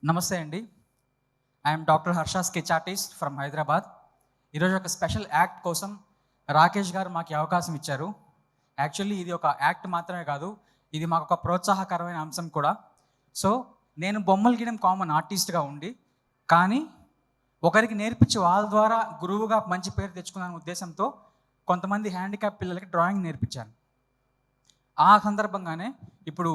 నమస్తే అండి. I'm doctor Harsha sketch artist from Hyderabad. ఈరోజు ఒక స్పెషల్ యాక్ట్ కోసం రాకేష్ గారు మాకు అవకాశం ఇచ్చారు. యాక్చువల్లీ ఇది ఒక యాక్ట్ మాత్రమే కాదు, ఇది మాకు ఒక ప్రోత్సాహకరమైన అంశం కూడా. సో నేను బొమ్మలు గీయడం కామన్ ఆర్టిస్ట్గా ఉండి, కానీ ఒకరికి నేర్పించి వాళ్ళ ద్వారా గురువుగా మంచి పేరు తెచ్చుకున్న ఉద్దేశంతో కొంతమంది హ్యాండిక్యాప్ పిల్లలకి డ్రాయింగ్ నేర్పించాను. ఆ సందర్భంగానే ఇప్పుడు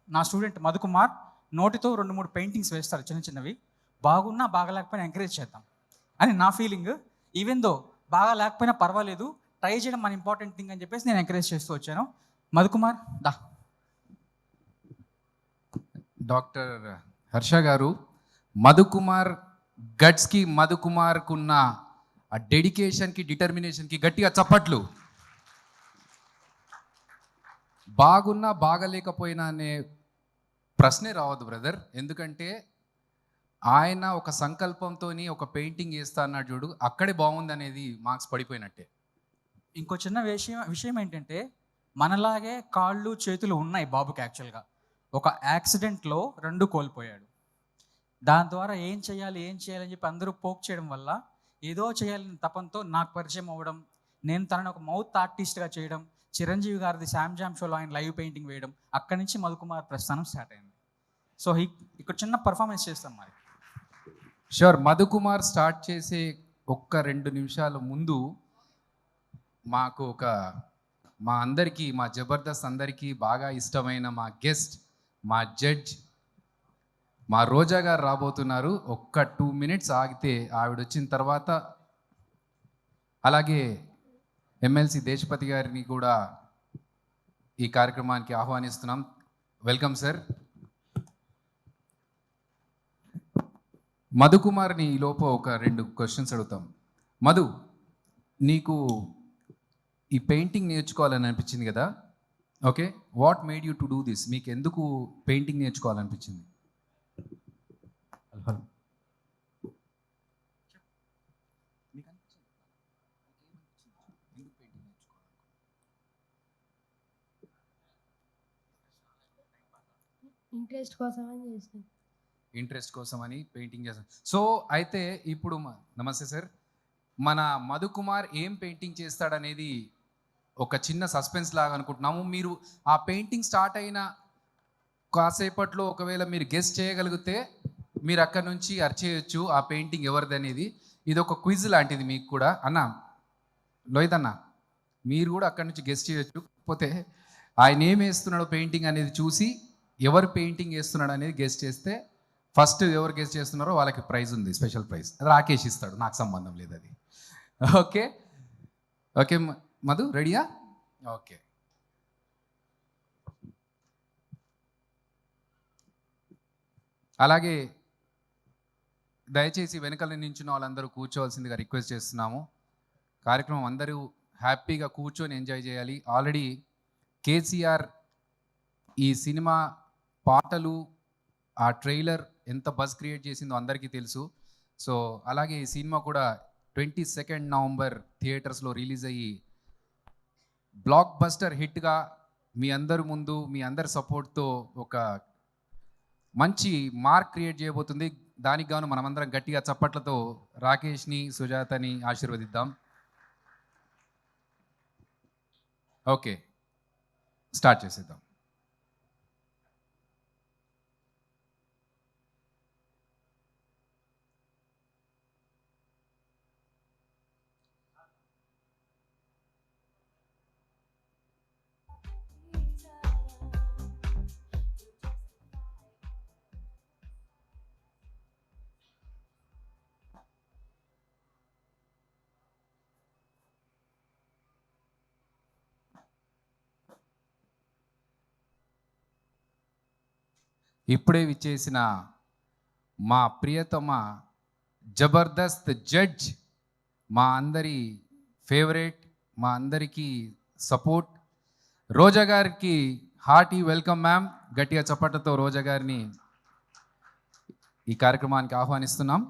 నా స్టూడెంట్ మధుకుమార్ నోటితో 2-3 పెయింటింగ్స్ వేస్తారు చిన్న చిన్నవి. బాగున్నా బాగా ఎంకరేజ్ చేద్దాం అని నా ఫీలింగ్. ఈవెన్ దో బాగా లేకపోయినా పర్వాలేదు, ట్రై చేయడం మన ఇంపార్టెంట్ థింగ్ అని చెప్పేసి నేను ఎంకరేజ్ చేస్తూ వచ్చాను. మధుకుమార్ దా. డాక్టర్ హర్ష గారు, మధుకుమార్ గట్స్కి, మధుకుమార్కున్న ఆ డెడికేషన్కి, డిటర్మినేషన్కి గట్టిగా చప్పట్లు. బాగున్నా బాగలేకపోయినా అనే ప్రశ్నే రావద్దు బ్రదర్. ఎందుకంటే ఆయన ఒక సంకల్పంతో ఒక పెయింటింగ్ వేస్తా అన్నాడు చూడు, అక్కడే బాగుంది అనేది మార్క్స్ పడిపోయినట్టే. ఇంకో చిన్న విషయం ఏంటంటే, మనలాగే కాళ్ళు చేతులు ఉన్నాయి బాబుకి. యాక్చువల్గా ఒక యాక్సిడెంట్లో 2 కోల్పోయాడు. దాని ద్వారా ఏం చేయాలని చెప్పి అందరూ పోక్ చేయడం వల్ల ఏదో చేయాలని తపంతో నాకు పరిచయం అవ్వడం, నేను తనని ఒక మౌత్ ఆర్టిస్ట్గా చేయడం, చిరంజీవి గారిది శామ్ జామ్ షోలో ఆయన లైవ్ పెయింటింగ్ వేయడం, అక్కడి నుంచి మధుకుమార్ ప్రస్థానం స్టార్ట్ అయింది. సో ఇక్కడ చిన్న పర్ఫార్మెన్స్ చేస్తాం మరి. షూర్. మధుకుమార్ స్టార్ట్ చేసే 1-2 నిమిషాల ముందు మాకు మా అందరికీ, మా జబర్దస్త్ అందరికీ బాగా ఇష్టమైన మా గెస్ట్, మా జడ్జ్, మా రోజా గారు రాబోతున్నారు. 2 మినిట్స్ ఆగితే ఆవిడ వచ్చిన తర్వాత, అలాగే ఎమ్మెల్సీ దేశపతి గారిని కూడా ఈ కార్యక్రమానికి ఆహ్వానిస్తున్నాం. Welcome sir. మధుకుమార్ని ఈ లోపు 2 క్వశ్చన్స్ అడుగుతాం. మధు, నీకు ఈ పెయింటింగ్ నేర్చుకోవాలని అనిపించింది కదా? Okay, what made you to do this? మీకు ఎందుకు పెయింటింగ్ నేర్చుకోవాలనిపించింది? ఇంట్రెస్ట్ కోసమని పెయింటింగ్ చేస్తాను. సో అయితే ఇప్పుడు నమస్తే సార్, మన మధుకుమార్ ఏం పెయింటింగ్ చేస్తాడనేది ఒక చిన్న సస్పెన్స్ లాగా అనుకుంటున్నాము. మీరు ఆ పెయింటింగ్ స్టార్ట్ అయిన కాసేపట్లో ఒకవేళ మీరు గెస్ట్ చేయగలిగితే మీరు అక్కడ నుంచి అర్చేయచ్చు ఆ పెయింటింగ్ ఎవరిది అనేది. ఇది ఒక క్విజ్ లాంటిది మీకు కూడా. అన్న లోహిత్ అన్న, మీరు కూడా అక్కడి నుంచి గెస్ట్ చేయొచ్చు. కాకపోతే ఆయన ఏం వేస్తున్నాడో పెయింటింగ్ అనేది చూసి ఎవరు పెయింటింగ్ వేస్తున్నాడు అనేది గెస్ట్ చేస్తే, ఫస్ట్ ఎవరు గెస్ట్ చేస్తున్నారో వాళ్ళకి ప్రైజ్ ఉంది, స్పెషల్ ప్రైజ్. అది రాకేష్ ఇస్తాడు, నాకు సంబంధం లేదు అది. ఓకే ఓకే మధు, రెడీయా? ఓకే. అలాగే దయచేసి వెనకాల నించున్న వాళ్ళందరూ కూర్చోవలసిందిగా రిక్వెస్ట్ చేస్తున్నాము. కార్యక్రమం అందరూ హ్యాపీగా కూర్చొని ఎంజాయ్ చేయాలి. ఆల్రెడీ కేసీఆర్ ఈ సినిమా పాటలు, ఆ ట్రైలర్ ఎంత బజ్ క్రియేట్ చేసిందో అందరికీ తెలుసు. సో అలాగే ఈ సినిమా కూడా 22 నవంబర్ థియేటర్స్లో రిలీజ్ అయ్యి బ్లాక్ బస్టర్ హిట్గా మీ అందరి ముందు, మీ అందరి సపోర్ట్తో ఒక మంచి మార్క్ క్రియేట్ చేయబోతుంది. దానికి గాను మనమందరం గట్టిగా చప్పట్లతో రాకేష్ని, సుజాతని ఆశీర్వదిద్దాం. ఓకే, స్టార్ట్ చేసేద్దాం. ఇప్పుడే విచ్చేసిన మా ప్రియతమ జబర్దస్త్ జడ్జ్, మా అందరి ఫేవరెట్, మా అందరికీ సపోర్ట్, రోజా గారికి హార్టీ వెల్కమ్ మ్యామ్. గట్టిగా చప్పట్లతో రోజా గారిని ఈ కార్యక్రమానికి ఆహ్వానిస్తున్నాం.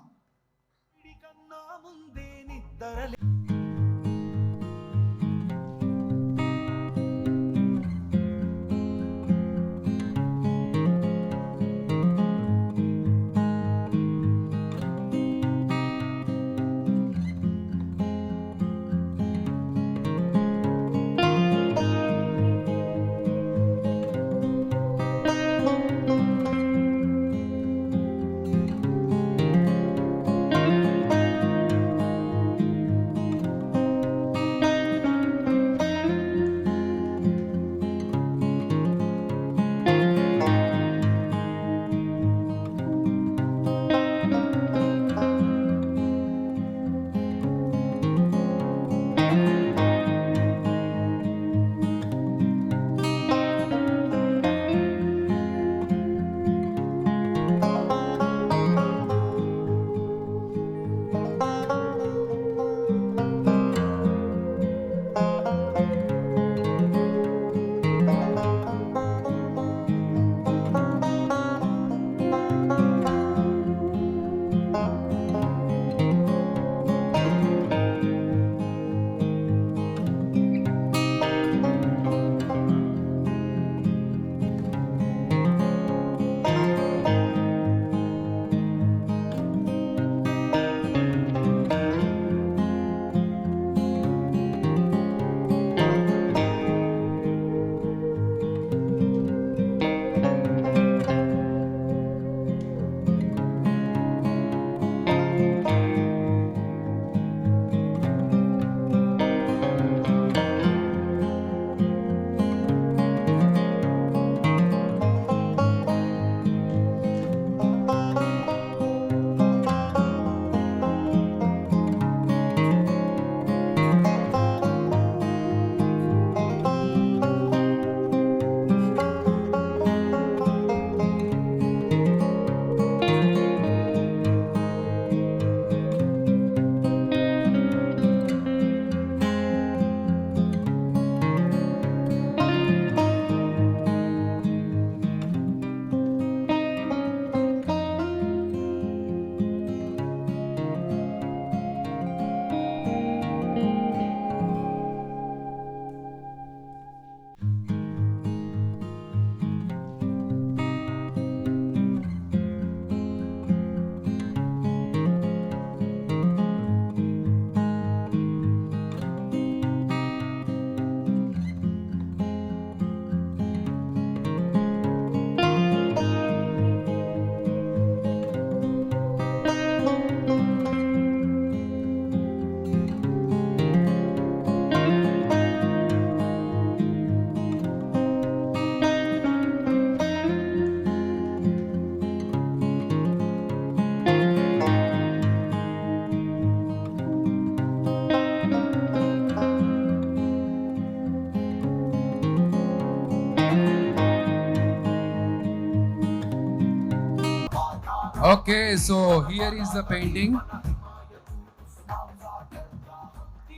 Okay, so here is the painting.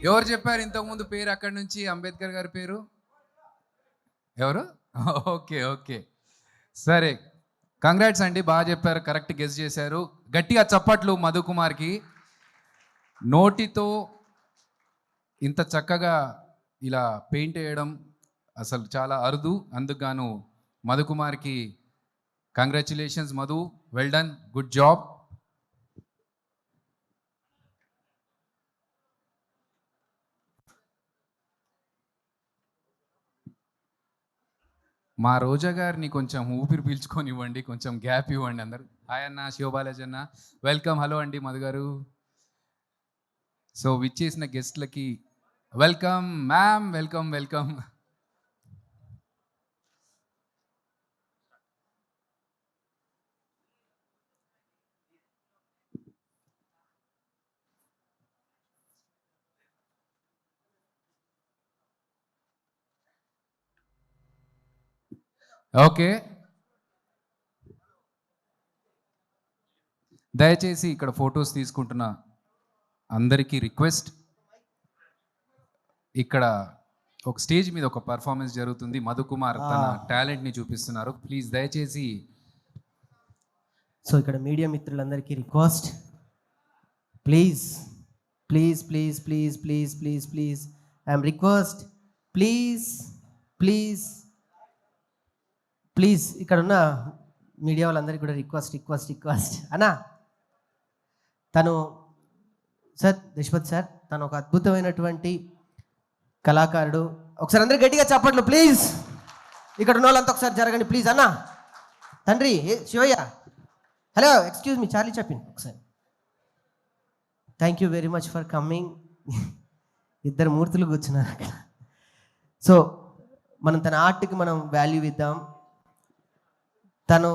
ఎవరు చెప్పారు ఇంతకుముందు పేరు అక్కడి నుంచి అంబేద్కర్ గారి పేరు? ఎవరు? ఓకే ఓకే, సరే, కంగ్రాట్స్ అండి, బాగా చెప్పారు, కరెక్ట్ గెస్ చేశారు. గట్టిగా చప్పట్లు మధుకుమార్కి. నోటితో ఇంత చక్కగా ఇలా పెయింట్ వేయడం అసలు చాలా అరుదు. అందుకు గాను మధుకుమార్కి congratulations Madhu, well done, good job. మా రోజా గారిని కొంచెం ఊపిరి పీల్చుకొని ఇవ్వండి, కొంచెం గ్యాప్ ఇవ్వండి అందరు. హాయ్ అన్న, శివబాలాజీ అన్న, వెల్కమ్. హలో అండి మధు గారు. సో విచ్చేసిన గెస్ట్లకి welcome ma'am, welcome welcome. Okay, దయచేసి ఇక్కడ ఫొటోస్ తీసుకుంటున్న అందరికీ రిక్వెస్ట్, ఇక్కడ ఒక స్టేజ్ మీద ఒక పర్ఫార్మెన్స్ జరుగుతుంది, మధుకుమార్ తన టాలెంట్ని చూపిస్తున్నారు, ప్లీజ్ దయచేసి. సో ఇక్కడ మీడియా మిత్రులందరికీ request, please please please please please please please I'm request, please please please ఇక్కడ ఉన్న మీడియా వాళ్ళందరికీ కూడా రిక్వెస్ట్ రిక్వెస్ట్ రిక్వెస్ట్ అన్నా. తను సార్ దేశపతి సార్, తను ఒక అద్భుతమైనటువంటి కళాకారుడు. ఒకసారి అందరు గట్టిగా చెప్పట్లు ప్లీజ్. ఇక్కడ ఉన్న వాళ్ళంతా ఒకసారి జరగండి ప్లీజ్ అన్నా. తండ్రి Shivayya, hello, excuse me, Charlie చెప్పండి ఒకసారి. Thank you very much for coming. ఇద్దరు మూర్తులు కూర్చున్నారు అక్కడ. సో మనం తన ఆర్ట్కి మనం వాల్యూ ఇద్దాం. తను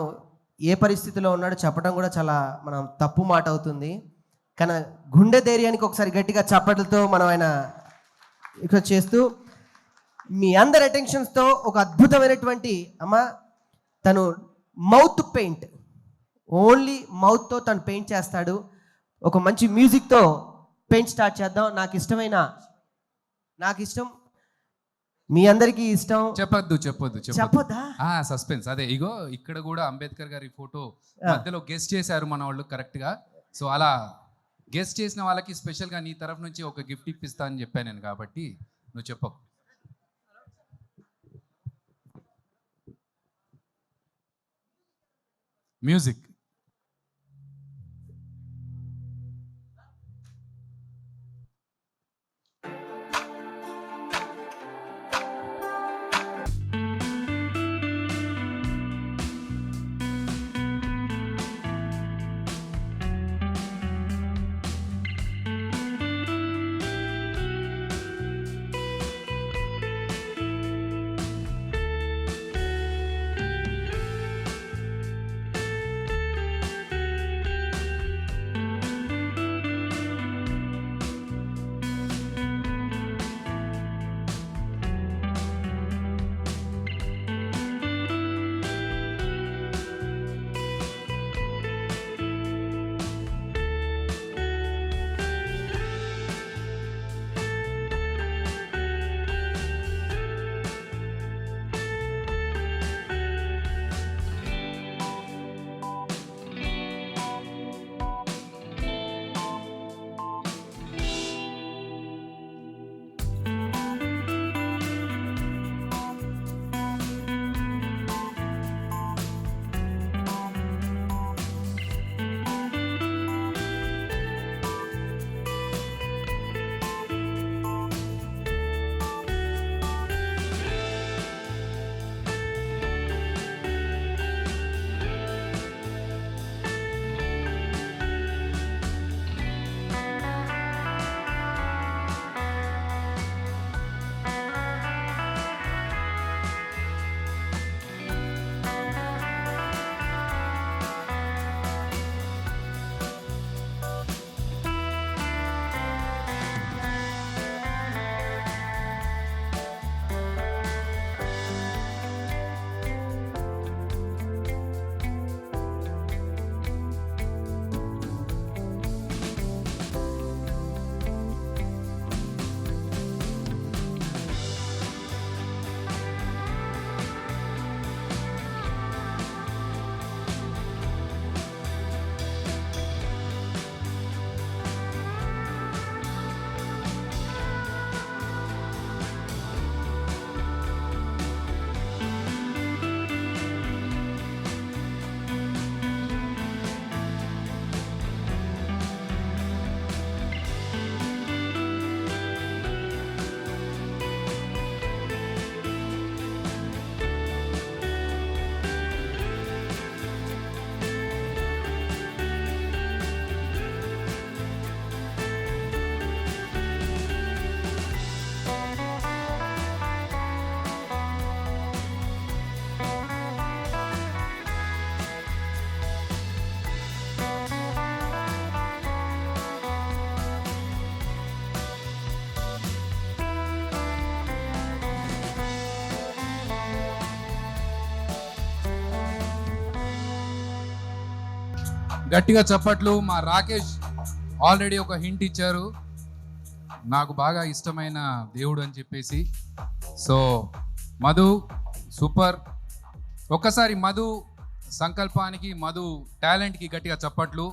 ఏ పరిస్థితిలో ఉన్నాడో చెప్పడం కూడా చాలా మనం తప్పు మాట అవుతుంది. కానీ గుండె ధైర్యానికి ఒకసారి గట్టిగా చప్పట్లతో మనం ఆయన ఇక్కడ చేస్తూ మీ అందరి అటెన్షన్స్తో ఒక అద్భుతమైనటువంటి అమ్మ, తను మౌత్ పెయింట్, ఓన్లీ మౌత్తో తను పెయింట్ చేస్తాడు. ఒక మంచి మ్యూజిక్తో పెయింట్ స్టార్ట్ చేద్దాం. నాకు ఇష్టం, మీ అందరికీ ఇష్టం. చెప్పొద్దు చెప్పొద్దా? సస్పెన్స్. అదే ఇగో ఇక్కడ కూడా అంబేద్కర్ గారి ఫోటో మధ్యలో గెస్ట్ చేశారు మన వాళ్ళు కరెక్ట్ గా. సో అలా గెస్ట్ చేసిన వాళ్ళకి స్పెషల్ గా నీ తరఫు నుంచి ఒక గిఫ్ట్ ఇప్పిస్తా అని చెప్పాను నేను, కాబట్టి నువ్వు చెప్పకు. మ్యూజిక్. గట్టిగా చప్పట్లు. మా రాకేష్ ఆల్రెడీ ఒక హింట్ ఇచ్చారు, నాకు బాగా ఇష్టమైన దేవుడు అని చెప్పేసి. So Madhu super. ఒక్కసారి మధు సంకల్పానికి, మధు టాలెంట్కి గట్టిగా చప్పట్లు.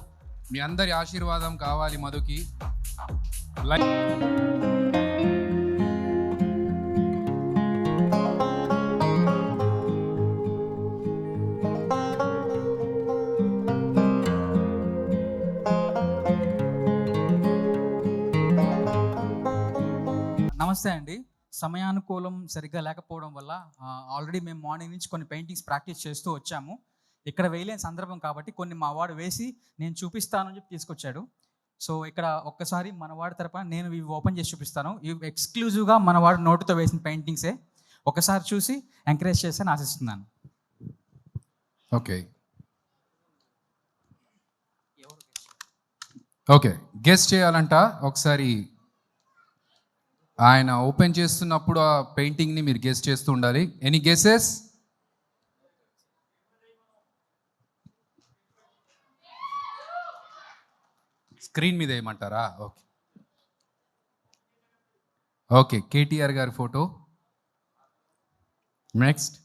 మీ అందరి ఆశీర్వాదం కావాలి మధుకి. నమస్తే అండి. సమయానుకూలం సరిగ్గా లేకపోవడం వల్ల ఆల్రెడీ మేము మార్నింగ్ నుంచి కొన్ని పెయింటింగ్స్ ప్రాక్టీస్ చేస్తూ వచ్చాము. ఇక్కడ వేయలేని సందర్భం కాబట్టి కొన్ని మా వాడు వేసి నేను చూపిస్తానని చెప్పి తీసుకొచ్చాడు. సో ఇక్కడ ఒక్కసారి మన వాడి తరపున నేను ఇవి ఓపెన్ చేసి చూపిస్తాను. ఇవి ఎక్స్క్లూజివ్గా మన వాడు నోటుతో వేసిన పెయింటింగ్సే. ఒకసారి చూసి ఎంకరేజ్ చేస్తాను ఆశిస్తున్నాను. ఓకే ఓకే, గెస్ చేయాలంట. ఒకసారి ఆయన ఓపెన్ చేస్తున్నప్పుడు ఆ పెయింటింగ్ని మీరు గెస్ చేస్తూ ఉండాలి. Any guesses? స్క్రీన్ మీద ఏమంటారా? ఓకే ఓకే, కేటీఆర్ గారి ఫోటో. నెక్స్ట్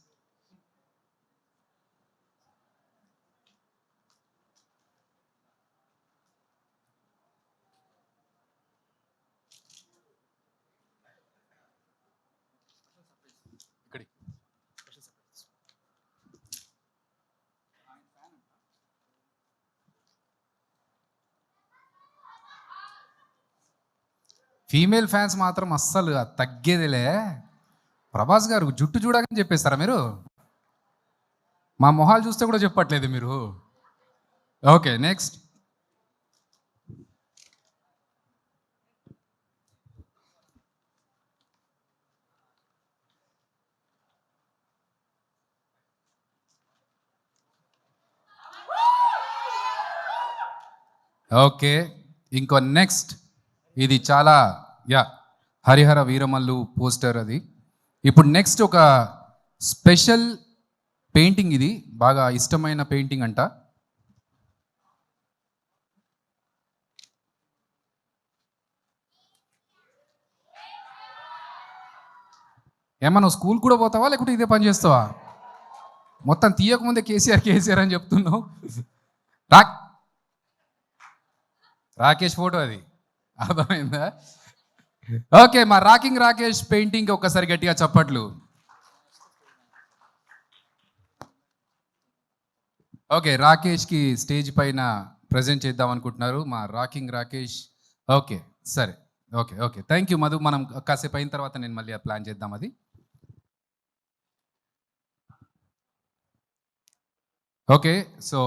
ఇక్కడి ఫీమేల్ ఫ్యాన్స్ మాత్రం అస్సలు తగ్గేదిలే. ప్రభాస్ గారు జుట్టు చూడకని చెప్పేస్తారా మీరు? మా మొహాలు చూస్తే కూడా చెప్పట్లేదు మీరు. Okay next. ఓకే, ఇంకో నెక్స్ట్. ఇది చాలా హరిహర వీరమల్లు పోస్టర్ అది. ఇప్పుడు నెక్స్ట్ ఒక స్పెషల్ పెయింటింగ్, ఇది బాగా ఇష్టమైన పెయింటింగ్ అంట. ఏమన్నా స్కూల్ కూడా పోతావా లేకుంటే ఇదే పని చేస్తావా? మొత్తం తీయకముందే కేసీఆర్ అని చెప్తున్నావు. రాకేష్ ఫోటో అది, అర్థమైందా? ఓకే, మా రాకేష్ పెయింటింగ్ ఒక్కసారి గట్టిగా చప్పట్లు. ఓకే, రాకేష్కి స్టేజ్ పైన ప్రజెంట్ చేద్దాం అనుకుంటున్నారు మా రాకేష్. ఓకే సరే, ఓకే థ్యాంక్ యూ మధు. మనం కాసేపు అయిన తర్వాత నేను మళ్ళీ ప్లాన్ చేద్దాం అది. Okay, so